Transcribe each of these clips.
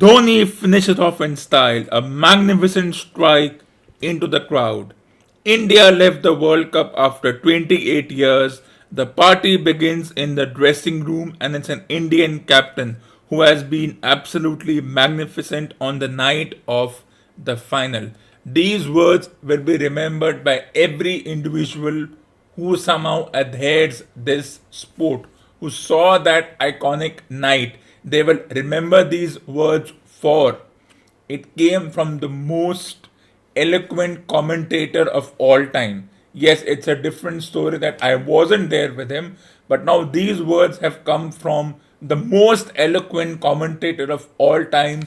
Dhoni finishes off in style, a magnificent strike into the crowd. India left the World Cup after 28 years. The party begins in the dressing room, and it's an Indian captain who has been absolutely magnificent on the night of the final. These words will be remembered by every individual who somehow adheres this sport, who saw that iconic night. They will remember these words for it came from the most eloquent commentator of all time. Yes, it's a different story that I wasn't there with him, but now these words have come from the most eloquent commentator of all time,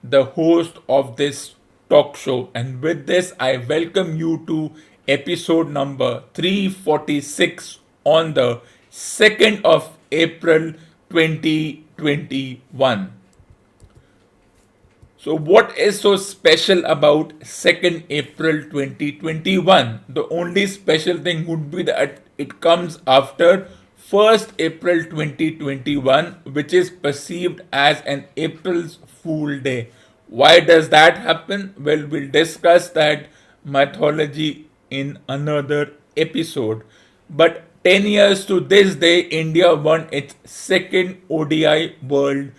the host of this talk show. And with this, I welcome you to episode number 346 on the 2nd of April 2021. So, what is so special about 2nd April 2021? The only special thing would be that it comes after 1st April 2021, which is perceived as an April's Fool Day. Why does that happen? Well, we'll discuss that mythology in another episode. But 10 years to this day, India won its second ODI World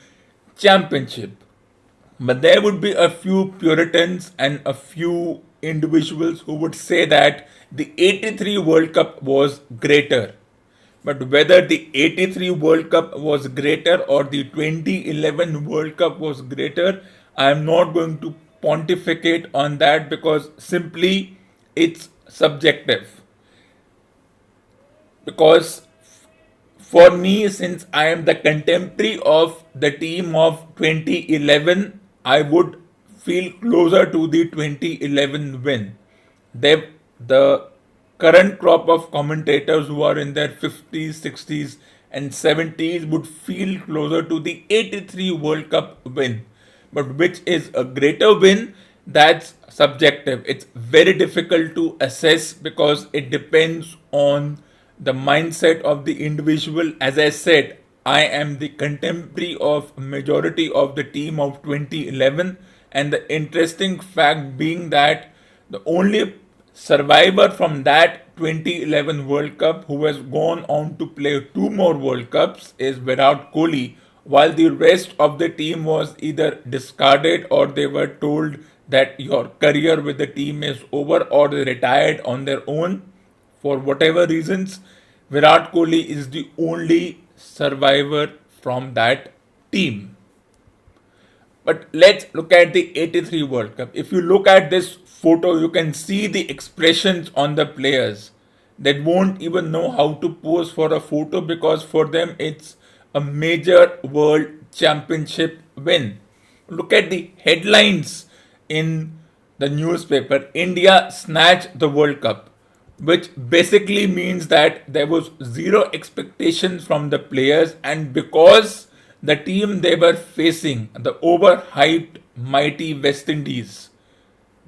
Championship. But there would be a few Puritans and a few individuals who would say that the 83 World Cup was greater. But whether the 83 World Cup was greater or the 2011 World Cup was greater, I am not going to pontificate on that because simply it's subjective. Because for me, since I am the contemporary of the team of 2011, I would feel closer to the 2011 win. The current crop of commentators who are in their 50s, 60s, and 70s would feel closer to the 83 World Cup win. But which is a greater win? That's subjective. It's very difficult to assess because it depends on the mindset of the individual. As I said, I am the contemporary of majority of the team of 2011, and the interesting fact being that the only survivor from that 2011 World Cup who has gone on to play two more World Cups is Virat Kohli, while the rest of the team was either discarded or they were told that your career with the team is over or they retired on their own for whatever reasons. Virat Kohli is the only survivor from that team. But let's look at the 83 World Cup. If you look at this photo, you can see the expressions on the players that won't even know how to pose for a photo because for them it's a major world championship win. Look at the headlines in the newspaper. India snatched the World Cup, which basically means that there was zero expectations from the players, and because the team they were facing, the overhyped mighty West Indies,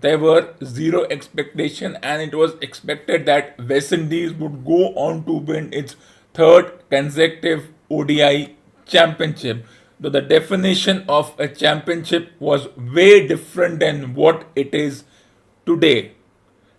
there were zero expectation, and it was expected that West Indies would go on to win its third consecutive ODI championship. Though the definition of a championship was way different than what it is today.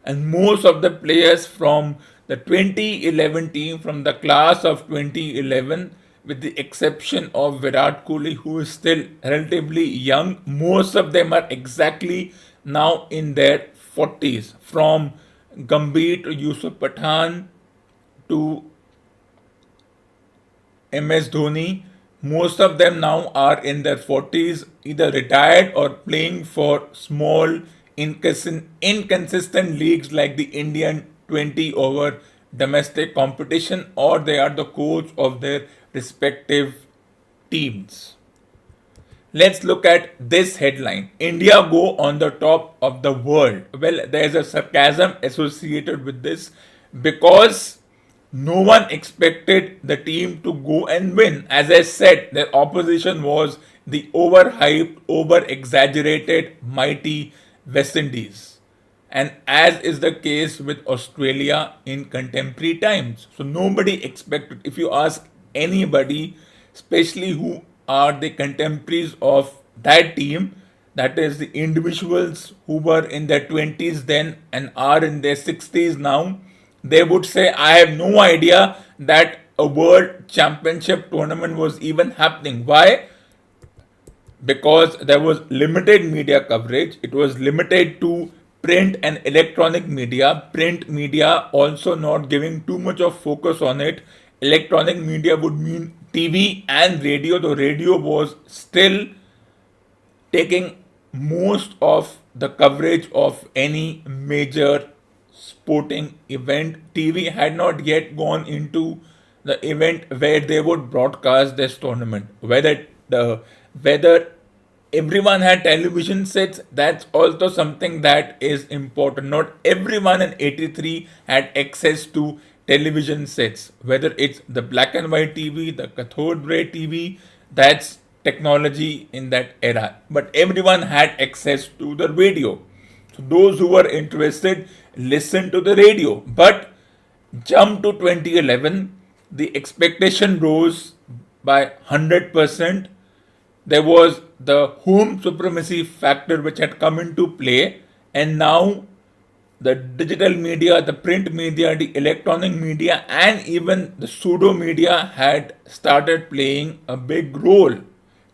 And most of the players from the 2011 team, from the class of 2011, with the exception of Virat Kohli, who is still relatively young, most of them are exactly now in their 40s. From Gambhir to Yusuf Pathan to MS Dhoni, most of them now are in their 40s, either retired or playing for small, inconsistent leagues like the Indian 20 over domestic competition, or they are the coach of their respective teams. Let's look at this headline. India go on the top of the world. Well, there's a sarcasm associated with this because no one expected the team to go and win. As I said, their opposition was the overhyped, over exaggerated, mighty West Indies. And as is the case with Australia in contemporary times. So nobody expected, if you ask anybody, especially who are the contemporaries of that team, that is the individuals who were in their 20s then and are in their 60s now, they would say, I have no idea that a world championship tournament was even happening. Why? Because there was limited media coverage. It was limited to print and electronic media. Print media also not giving too much of focus on it. Electronic media would mean TV and radio, though radio was still taking most of the coverage of any major sporting event. TV had not yet gone into the event where they would broadcast this tournament. Whether everyone had television sets, that's also something that is important. Not everyone in 83 had access to television sets, whether it's the black and white TV, the cathode ray TV, that's technology in that era. But everyone had access to the radio. So those who were interested listened to the radio. But jump to 2011, the expectation rose by 100%. There was the home supremacy factor which had come into play, and now the digital media, the print media, the electronic media, and even the pseudo media had started playing a big role.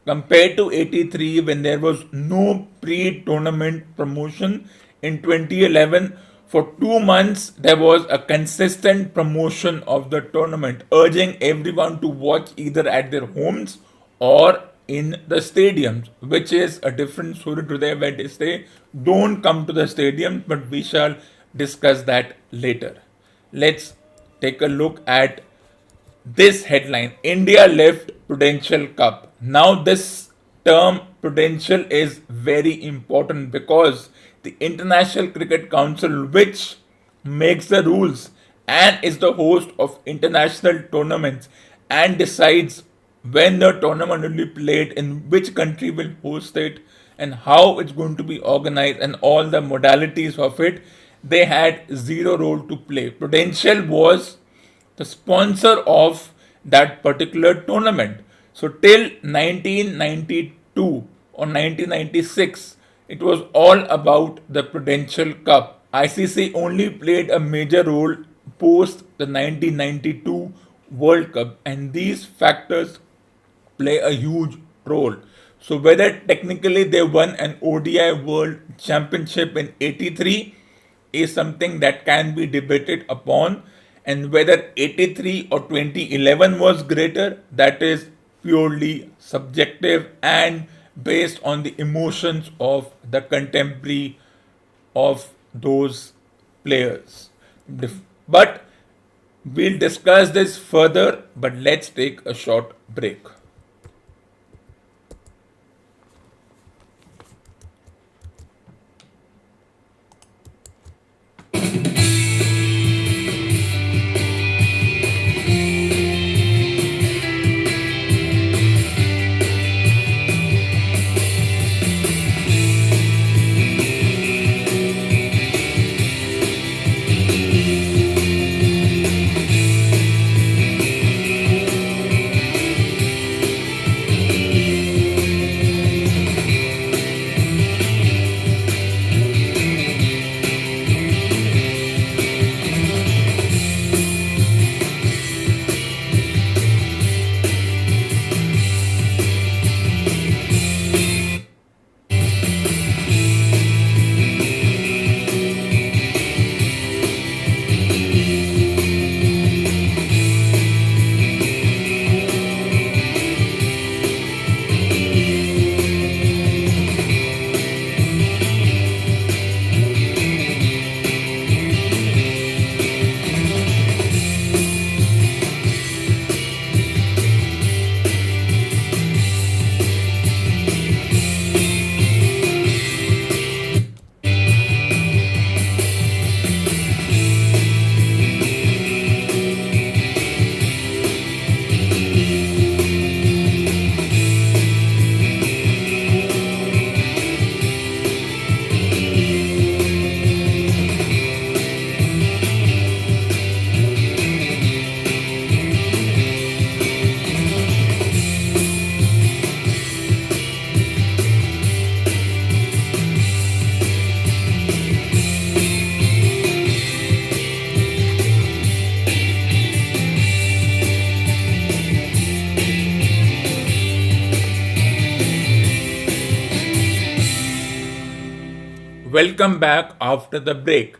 Compared to 83, when there was no pre tournament promotion, in 2011, for 2 months, there was a consistent promotion of the tournament, urging everyone to watch either at their homes or in the stadiums, which is a different story today where they say don't come to the stadiums, but we shall discuss that later. Let's take a look at this headline: India left Prudential Cup. Now, this term Prudential is very important because the International Cricket Council, which makes the rules and is the host of international tournaments and decides when the tournament will be played, in which country will host it, and how it's going to be organized, and all the modalities of it, they had zero role to play. Prudential was the sponsor of that particular tournament. So till 1992 or 1996, it was all about the Prudential Cup. ICC only played a major role post the 1992 World Cup, and these factors play a huge role. So whether technically they won an ODI World Championship in 83 is something that can be debated upon, and whether 83 or 2011 was greater, that is purely subjective and based on the emotions of the contemporary of those players. But we'll discuss this further, but let's take a short break. Welcome back after the break.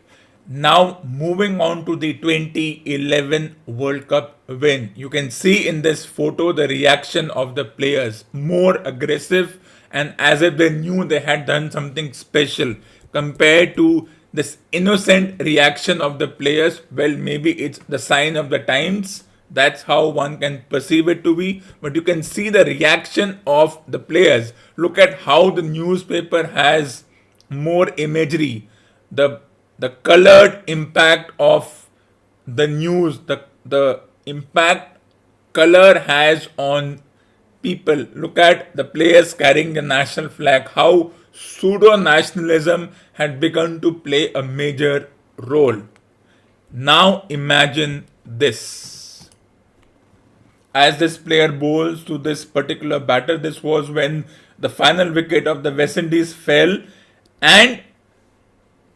Now, moving on to the 2011 World Cup win. You can see in this photo the reaction of the players, more aggressive and as if they knew they had done something special compared to this innocent reaction of the players. Well, maybe it's the sign of the times. That's how one can perceive it to be. But you can see the reaction of the players. Look at how the newspaper has more imagery, the colored impact of the news, the impact color has on people. Look at the players carrying the national flag, how pseudo nationalism had begun to play a major role. Now imagine this. As this player bowls to this particular batter, this was when the final wicket of the West Indies fell and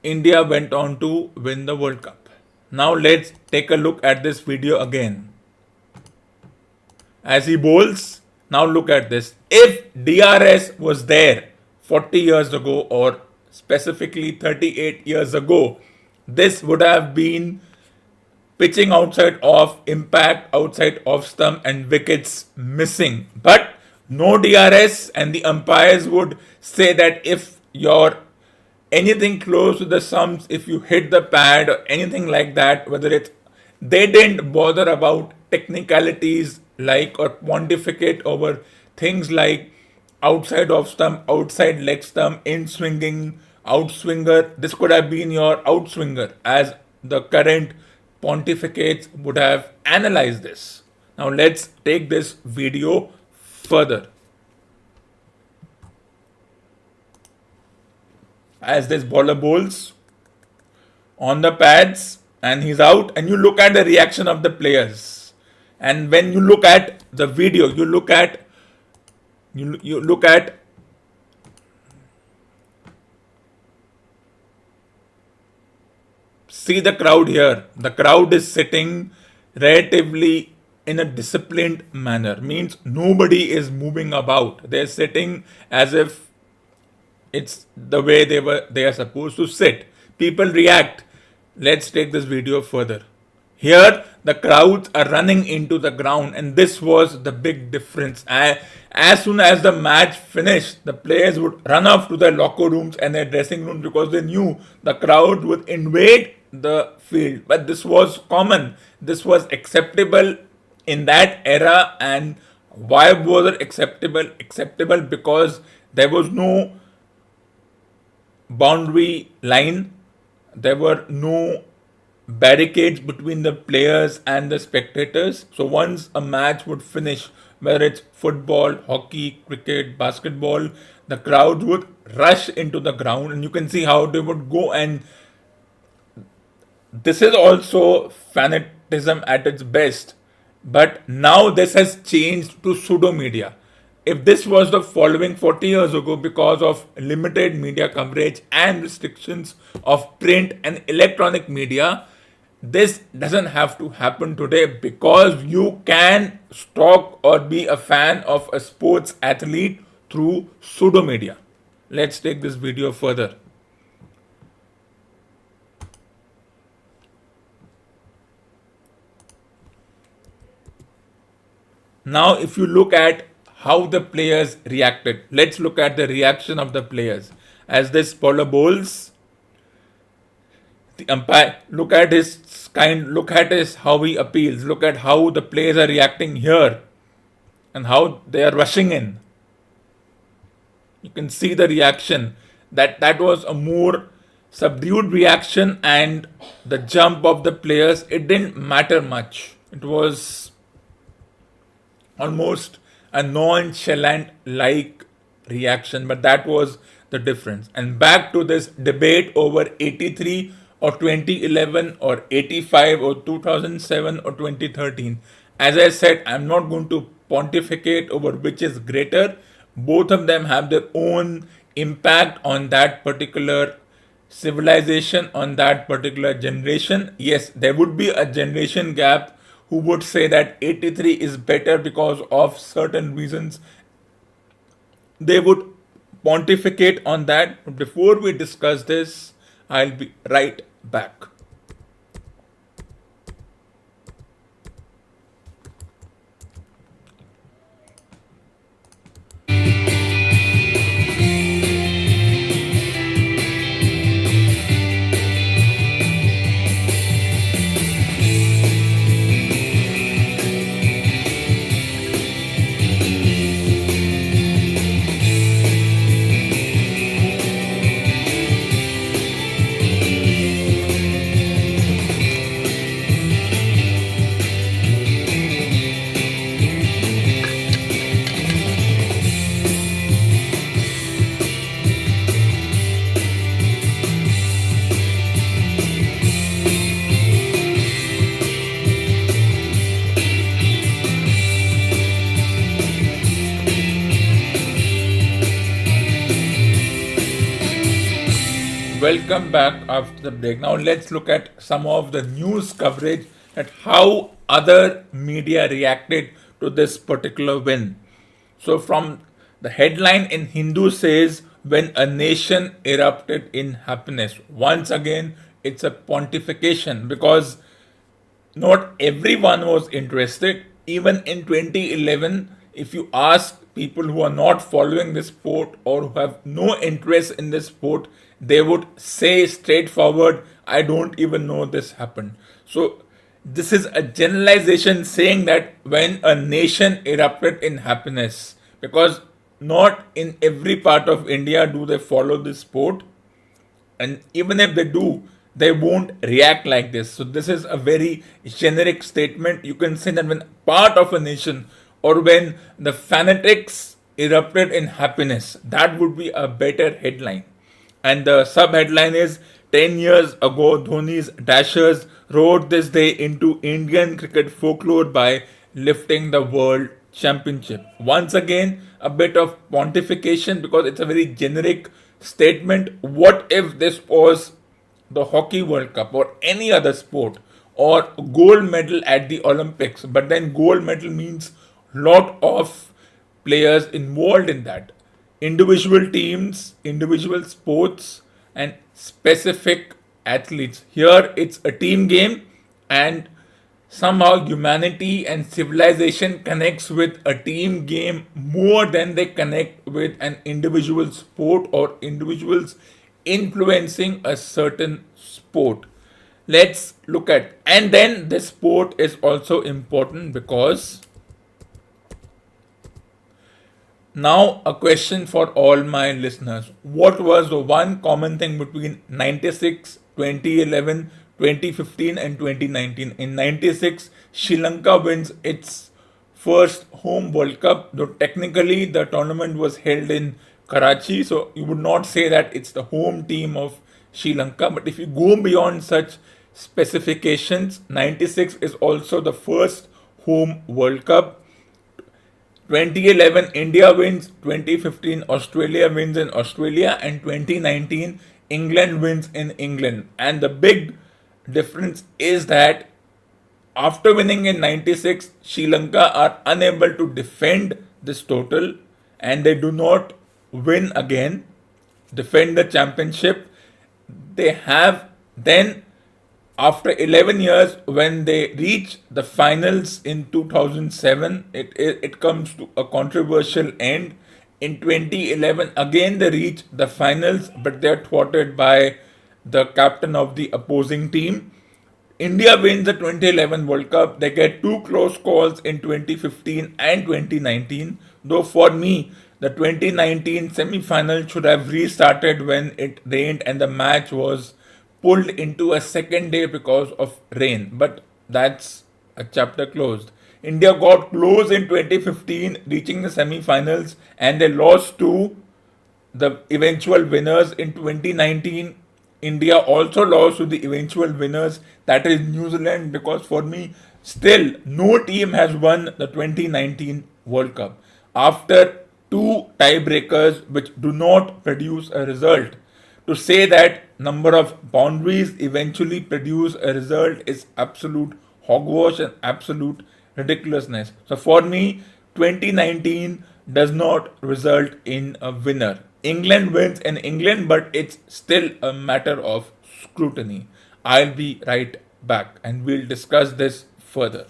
India went on to win the World Cup. Now let's take a look at this video again. As he bowls, now look at this. If DRS was there 40 years ago or specifically 38 years ago, this would have been pitching outside off, impact outside off stump and wickets missing. But no DRS, and the umpires would say that if you're anything close to the stumps, if you hit the pad or anything like that, whether it's, they didn't bother about technicalities like or pontificate over things like outside off stump, outside leg stump, in swinging, outswinger. This could have been your outswinger, as the current pontificates would have analyzed this. Now let's take this video further. As this bowler bowls on the pads and he's out, and you look at the reaction of the players, and when you look at the video, you look at see the crowd here. The crowd is sitting relatively in a disciplined manner, means nobody is moving about. They're sitting as if it's the way they are supposed to sit. People react. Let's take this video further. Here the crowds are running into the ground, and this was the big difference. As soon as the match finished, the players would run off to their locker rooms and their dressing rooms because they knew the crowd would invade the field. But this was common. This was acceptable in that era. And why was it acceptable? Acceptable because there was no boundary line. There were no barricades between the players and the spectators. So once a match would finish, whether it's football, hockey, cricket, basketball, the crowd would rush into the ground, and you can see how they would go. And this is also fanatism at its best. But now this has changed to pseudo media. If this was the following 40 years ago, because of limited media coverage and restrictions of print and electronic media, this doesn't have to happen today, because you can stalk or be a fan of a sports athlete through pseudo media. Let's take this video further. Now, if you look at how the players reacted, let's look at the reaction of the players. As this bowler bowls, the umpire, look at his how he appeals. Look at how the players are reacting here and how they are rushing in. You can see the reaction. That was a more subdued reaction, and the jump of the players, it didn't matter much. It was almost a nonchalant like reaction, but that was the difference. And back to this debate over 83 or 2011 or 85 or 2007 or 2013. As I said, I'm not going to pontificate over which is greater. Both of them have their own impact on that particular civilization, on that particular generation. Yes, there would be a generation gap who would say that 83 is better because of certain reasons. They would pontificate on that. But before we discuss this, I'll be right back. Welcome back after the break. Now let's look at some of the news coverage at how other media reacted to this particular win. So from the headline in Hindu says, when a nation erupted in happiness. Once again, it's a pontification because not everyone was interested. Even in 2011, if you ask people who are not following this sport or who have no interest in this sport, they would say straightforward, I don't even know this happened. So, this is a generalization saying that when a nation erupted in happiness, because not in every part of India do they follow this sport, and even if they do, they won't react like this. So this is a very generic statement. You can say that when part of a nation or when the fanatics erupted in happiness, that would be a better headline. And the sub headline is 10 years ago Dhoni's Dashers wrote this day into Indian cricket folklore by lifting the World Championship. Once again, a bit of pontification because it's a very generic statement. What if this was the Hockey World Cup or any other sport or gold medal at the Olympics? But then gold medal means lot of players involved in that. Individual teams, individual sports, and specific athletes. Here it's a team game, and somehow humanity and civilization connects with a team game more than they connect with an individual sport or individuals influencing a certain sport. Let's look at, and then this sport is also important because now a question for all my listeners. What was the one common thing between 96, 2011, 2015 and 2019? In 96, Sri Lanka wins its first home World Cup, though technically the tournament was held in Karachi, so you would not say that it's the home team of Sri Lanka. But if you go beyond such specifications, 96 is also the first home World Cup. 2011 India wins, 2015 Australia wins in Australia, and 2019 England wins in England. And the big difference is that after winning in 96, Sri Lanka are unable to defend this total and they do not win again, defend the championship. They have then, after 11 years, when they reach the finals in 2007, it comes to a controversial end. In 2011, again they reach the finals, but they are thwarted by the captain of the opposing team. India wins the 2011 World Cup. They get two close calls in 2015 and 2019. Though for me, the 2019 semi-final should have restarted when it rained and the match was pulled into a second day because of rain. But that's a chapter closed. India got close in 2015, reaching the semi-finals, and they lost to the eventual winners in 2019. India also lost to the eventual winners, that is New Zealand, because for me, still no team has won the 2019 World Cup. After two tiebreakers which do not produce a result, to say that number of boundaries eventually produce a result is absolute hogwash and absolute ridiculousness. So for me, 2019 does not result in a winner. England wins in England, but it's still a matter of scrutiny. I'll be right back and we'll discuss this further.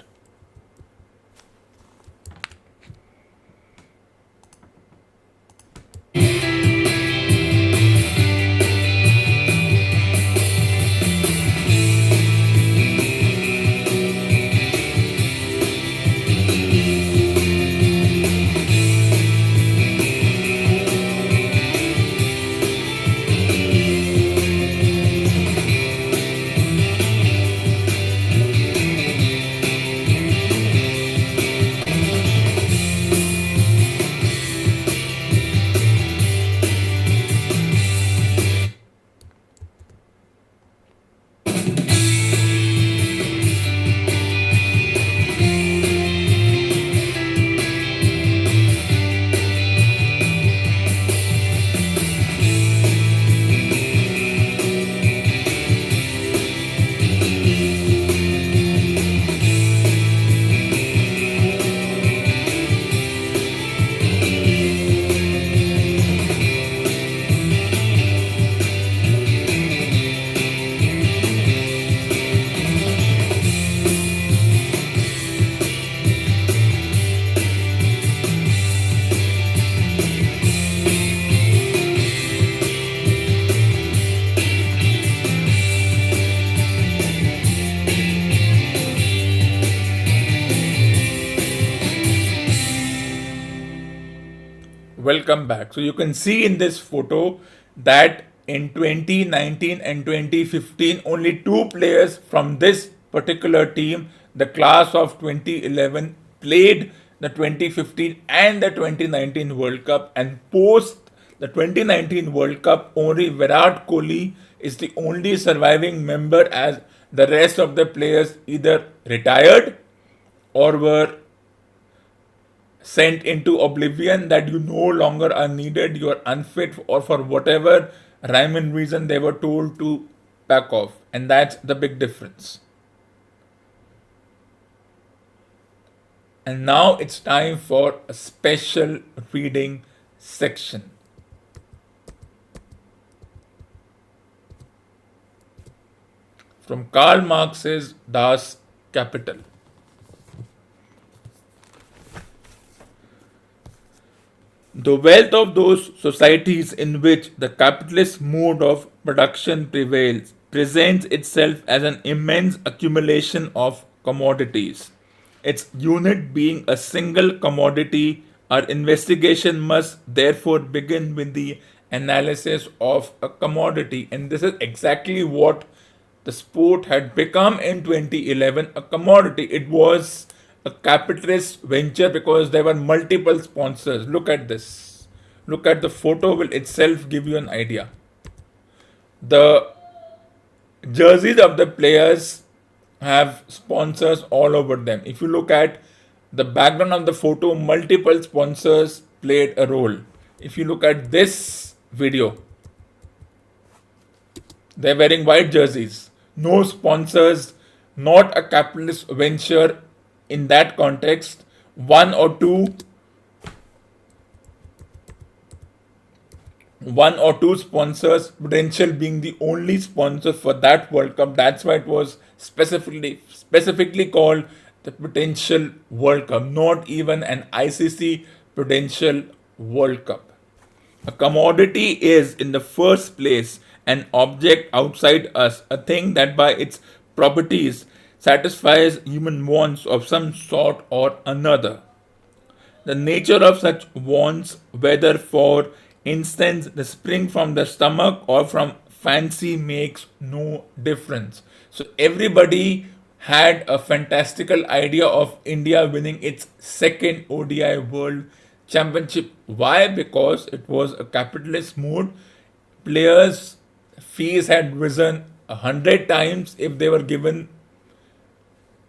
Welcome back. So you can see in this photo that in 2019 and 2015 only two players from this particular team, the class of 2011, played the 2015 and the 2019 World Cup, and post the 2019 World Cup only Virat Kohli is the only surviving member, as the rest of the players either retired or were sent into oblivion, that you no longer are needed, you are unfit, or for whatever rhyme and reason they were told to back off. And that's the big difference. And now it's time for a special reading section. From Karl Marx's Das Kapital. The wealth of those societies in which the capitalist mode of production prevails presents itself as an immense accumulation of commodities. Its unit being a single commodity, our investigation must therefore begin with the analysis of a commodity. And this is exactly what the sport had become in 2011, a commodity. It was a capitalist venture because there were multiple sponsors. Look at this. Look at the photo, will itself give you an idea. The jerseys of the players have sponsors all over them. If you look at the background of the photo, multiple sponsors played a role. If you look at this video, they're wearing white jerseys. No sponsors, not a capitalist venture. In that context, one or two sponsors, Prudential being the only sponsor for that World Cup. That's why it was specifically called the Prudential World Cup, not even an ICC Prudential World Cup. A commodity is, in the first place, an object outside us, a thing that by its properties satisfies human wants of some sort or another. The nature of such wants, whether for instance they spring from the stomach or from fancy, makes no difference. So everybody had a fantastical idea of India winning its second ODI World Championship. Why? Because it was a capitalist mode. Players' fees had risen 100 times. If they were given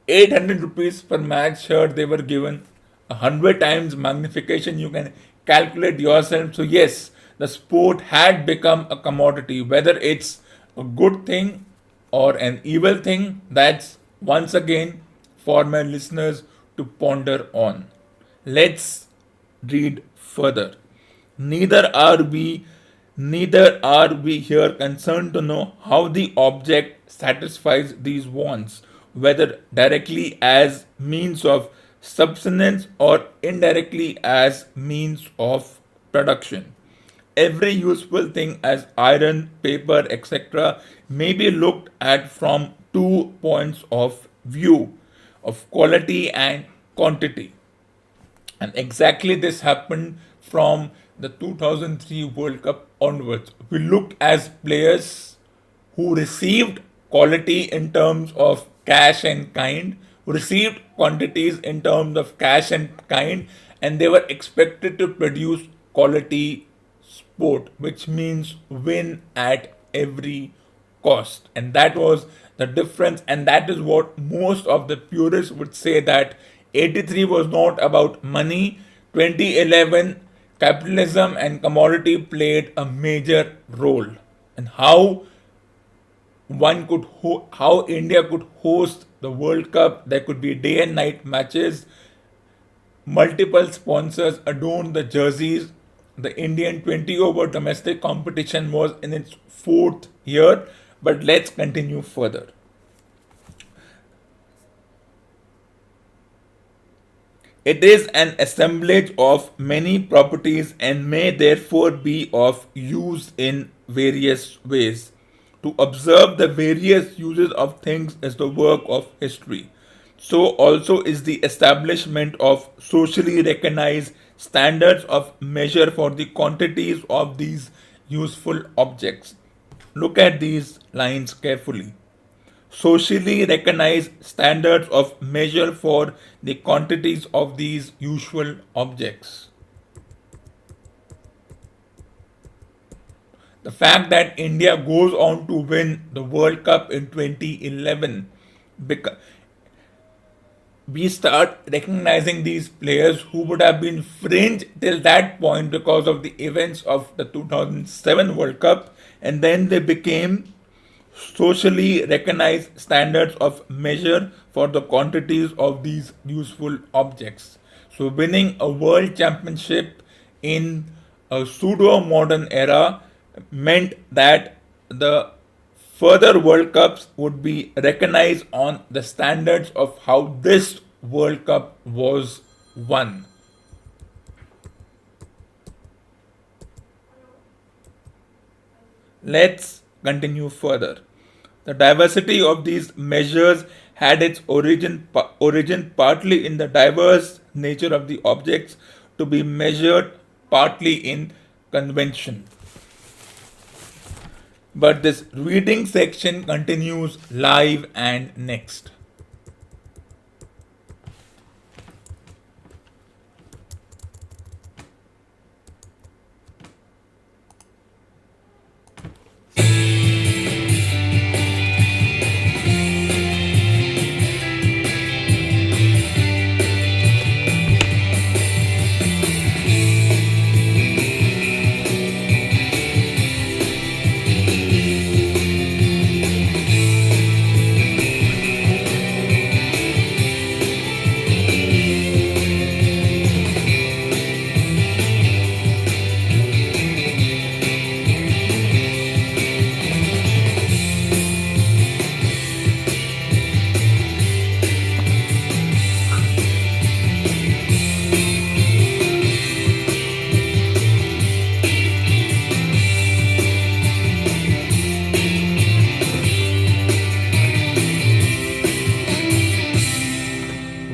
800 rupees per match, here they were given 100 times magnification. You can calculate yourself. So yes, the sport had become a commodity. Whether it's a good thing or an evil thing, that's once again for my listeners to ponder on. Let's read further. Neither are we neither are we here concerned to know how the object satisfies these wants, whether directly as means of subsistence or indirectly as means of production. Every useful thing as iron, paper, etc. may be looked at from two points of view of quality and quantity. And exactly this happened from the 2003 World Cup onwards. We looked as players who received quality in terms of cash and kind, who received quantities in terms of cash and kind, and they were expected to produce quality sport, which means win at every cost. And that was the difference, and that is what most of the purists would say, that 83 was not about money. 2011, capitalism and commodity played a major role. And how India could host the World Cup, there could be day and night matches. Multiple sponsors adorned the jerseys. The Indian 20 over domestic competition was in its fourth year. But let's continue further. It is an assemblage of many properties and may therefore be of use in various ways. To observe the various uses of things is the work of history. So also is the establishment of socially recognized standards of measure for the quantities of these useful objects. Look at these lines carefully. Socially recognized standards of measure for the quantities of these useful objects. The fact that India goes on to win the World Cup in 2011, we start recognizing these players who would have been fringe till that point because of the events of the 2007 World Cup, and then they became socially recognized standards of measure for the quantities of these useful objects. So, winning a world championship in a pseudo modern era meant that the further World Cups would be recognized on the standards of how this World Cup was won. Let's continue further. The diversity of these measures had its origin partly in the diverse nature of the objects to be measured, partly in convention. But this reading section continues live and next.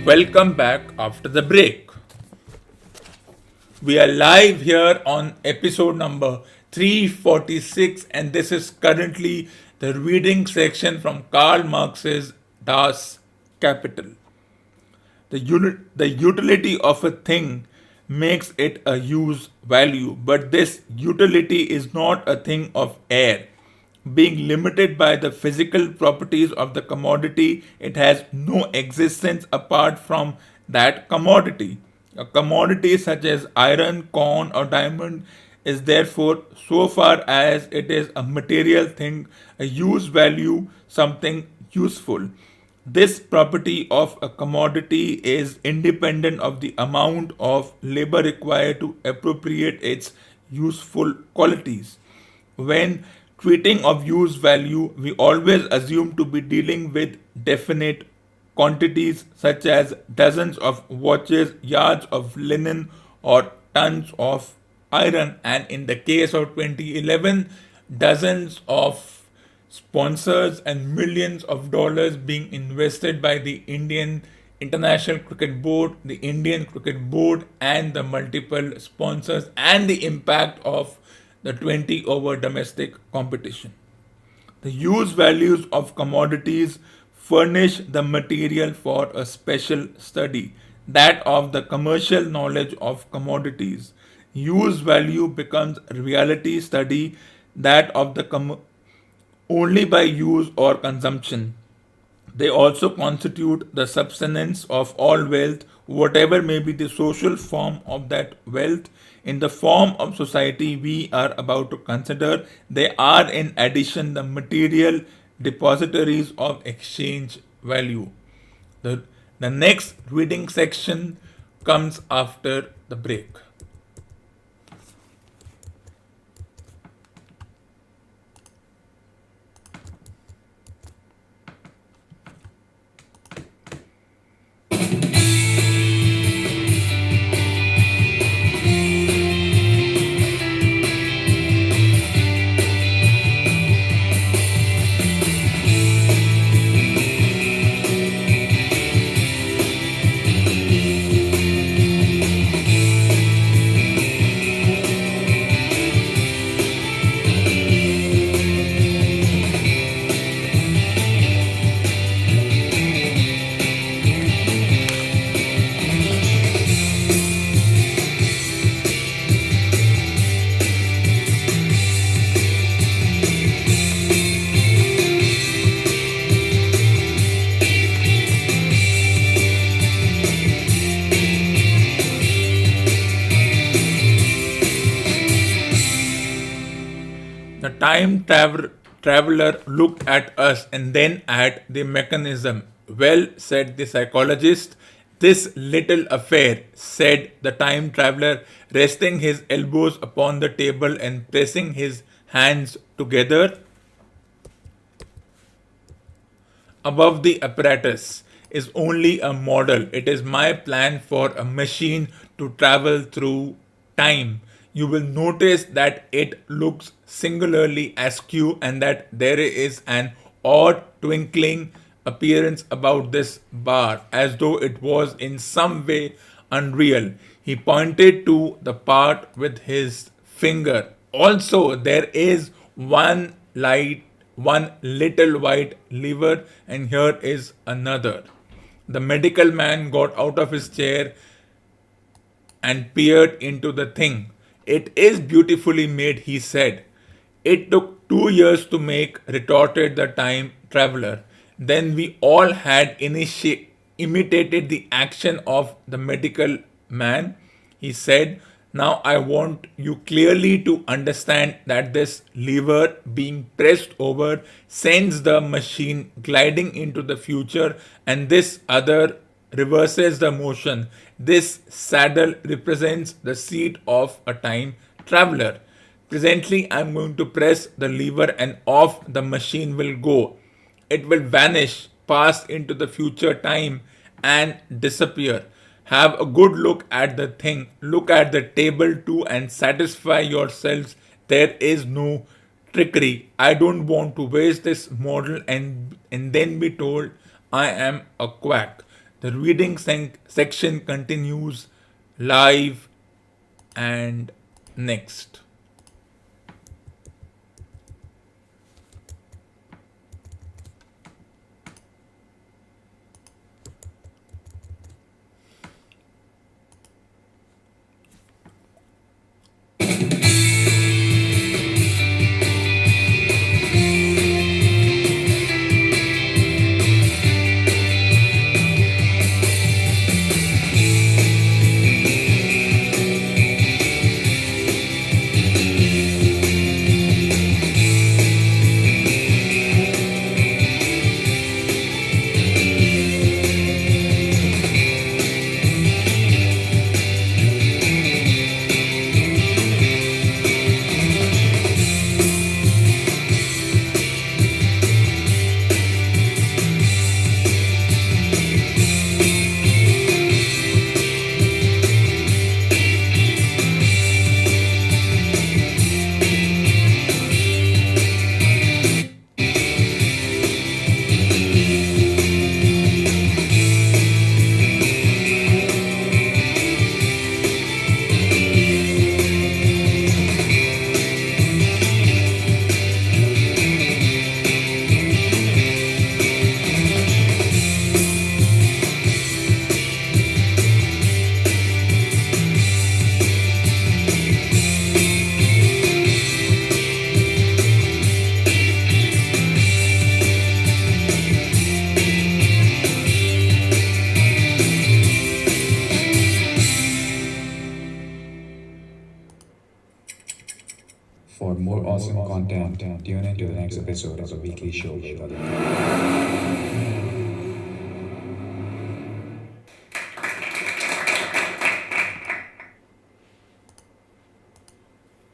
Welcome back after the break. We are live here on episode number 346, and this is currently the reading section from Karl Marx's Das Kapital. The utility of a thing makes it a use value, but this utility is not a thing of air. Being limited by the physical properties of the commodity, it has no existence apart from that commodity. A commodity such as iron, corn, or diamond is therefore, so far as it is a material thing, a use value, something useful. This property of a commodity is independent of the amount of labor required to appropriate its useful qualities. When treating of use value, we always assume to be dealing with definite quantities such as dozens of watches, yards of linen, or tons of iron. And in the case of 2011, dozens of sponsors and millions of dollars being invested by the Indian International Cricket Board, the Indian Cricket Board, and the multiple sponsors, and the impact of the 20 over domestic competition. The use values of commodities furnish the material for a special study, that of the commercial knowledge of commodities. Use value becomes a reality study, that of the only by use or consumption. They also constitute the subsistence of all wealth, whatever may be the social form of that wealth. In the form of society we are about to consider, they are in addition the material depositories of exchange value. The, the next reading section comes after the break. The traveler looked at us and then at the mechanism. Well, said the psychologist, this little affair, said the time traveler, resting his elbows upon the table and pressing his hands together above the apparatus, is only a model. It is my plan for a machine to travel through time. You will notice that it looks singularly askew and that there is an odd twinkling appearance about this bar, as though it was in some way unreal. He pointed to the part with his finger. Also, there is one little white lever, and here is another. The medical man got out of his chair and peered into the thing. It is beautifully made, he said. It took 2 years to make, retorted the time traveler. Then we all had imitated the action of the medical man, he said. Now I want you clearly to understand that this lever being pressed over sends the machine gliding into the future, and this other reverses the motion. This saddle represents the seat of a time traveler. Presently, I am going to press the lever and off the machine will go. It will vanish, pass into the future time, and disappear. Have a good look at the thing. Look at the table too and satisfy yourselves. There is no trickery. I don't want to waste this model and then be told I am a quack. The reading section continues live and next. For more awesome content, tune in to the next episode of the weekly show with Aditya.